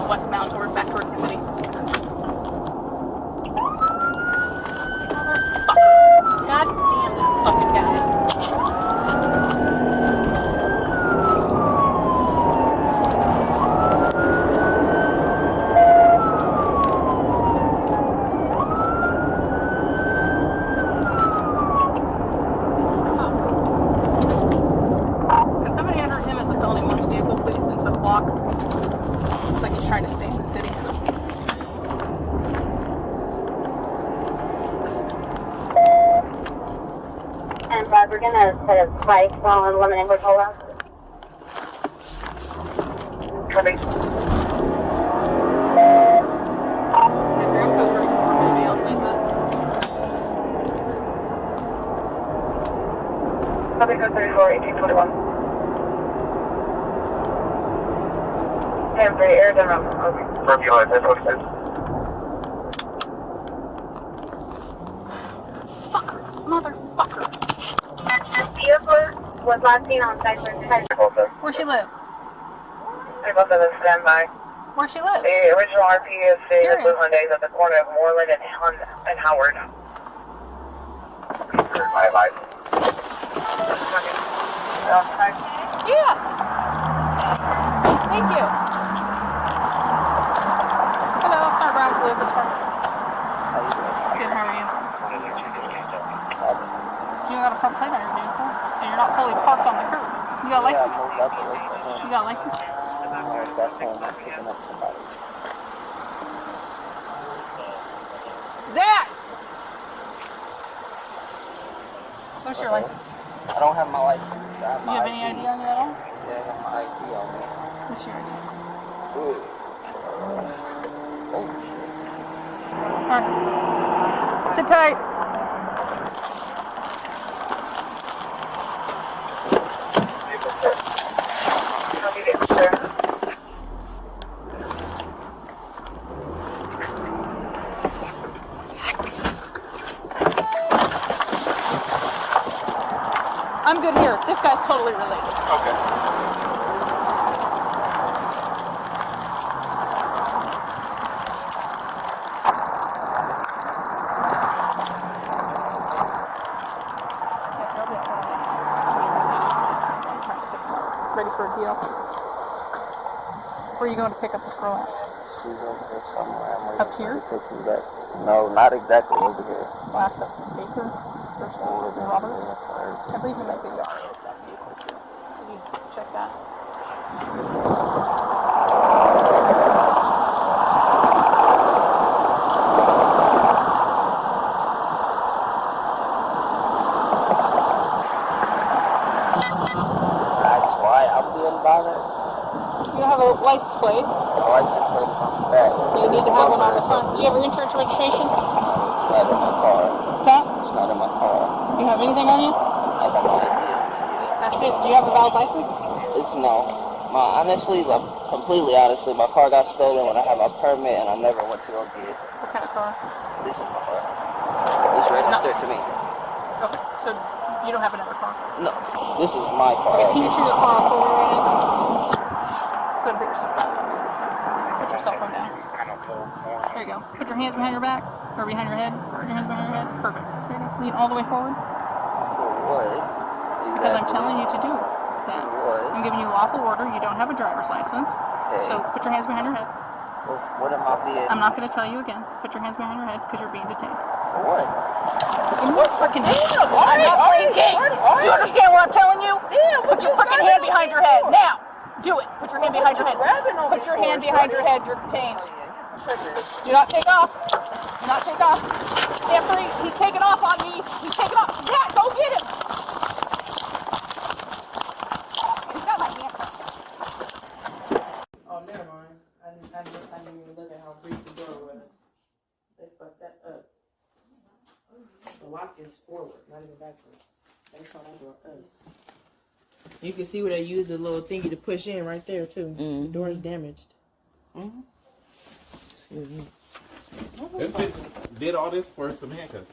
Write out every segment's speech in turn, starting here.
westbound back towards the city. God damn that fucking guy. Trying to stay in the city. And Bob, we're gonna set a price while I'm limiting hotel room. Coming. Anybody else like that? Copy code 34-1821. Hey, Arizona. Okay. From you, Fucker, motherfucker. Vehicle was last seen on site for Where she live? They both of them stand by. Where she live? The original RP is seeing the blue Hyundais at the corner of Moreland and Howard. My life. Yeah. Thank you. Hello, Sergeant Brown, Police Department. Good, how are you? You got a front plate on your vehicle, and you're not fully parked on the curb. You got a license? You got a license? Zach! What's your license? I don't have my license. Do you have any ID on you at all? Yeah, I have my ID on me. What's your ID? Oh, shit. Alright. Sit tight. I'm good here. This guy's totally related. Okay. Ready for a deal. Where are you going to pick up this girl at? She's over here somewhere. I'm Up here? to take you back. No, not exactly over here. Last up Baker. First one with Robert. I believe you might be there. Can you check that? That's why I'm being bothered. You don't have a license plate. The license plate is on the back. You need to have one on the front. Do you have your insurance registration? It's not in my car. What's that? It's not in my car. You have anything on you? I have no idea. That's it. Do you have a valid license? It's no. Honestly, completely honestly, my car got stolen when I had my permit and I never went to go get it. What kind of car? This is my car. It's registered to me. Okay, so you don't have another car? No, this is my car. Okay, can you turn your car off over right now? Put your cell phone down. There you go. Put your hands behind your back, or behind your head. Put your hands behind your head. Perfect. There you go. Lean all the way forward. For what? Exactly. Because I'm telling you to do that. What? I'm giving you a lawful order. You don't have a driver's license. Okay. So put your hands behind your head. Well, what am I being? I'm not going to tell you again. Put your hands behind your head because you're being detained. For what? I'm not freaking I'm not playing games. Do you understand what I'm telling you? Yeah, put your freaking hand behind your head. Now. Do it. Put your hand behind your head. Put your hand behind your head. You're detained. Do not take off. Do not take off. Stand free. He's taking off on me. He's taking off. Yeah, go get him. He's got my hand. Oh, never mind. I didn't even look at how brief the door was. They fucked that up. The lock is forward, not even backwards. They saw that door up. You can see where they used the little thingy to push in right there, too. Mm-hmm. The door's damaged. Mm-hmm. Excuse me. This bitch did all this for some handcuffs.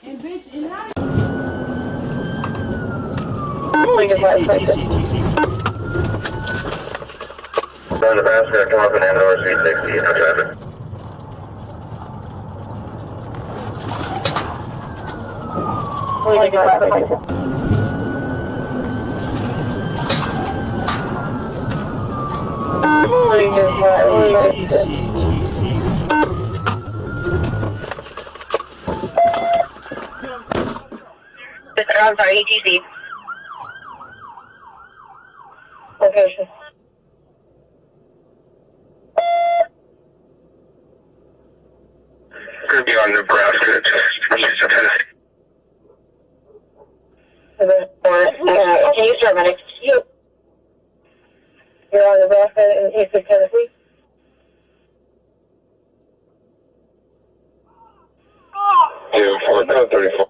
And bitch, and how Southbound Nebraska, come up and hand over speed 60, no traffic. We got traffic. I'm sorry, ETC. Location. Gonna be on Nebraska, just Tennessee. Can you start my next? You're on Nebraska in Eastern Tennessee? Yeah, 434.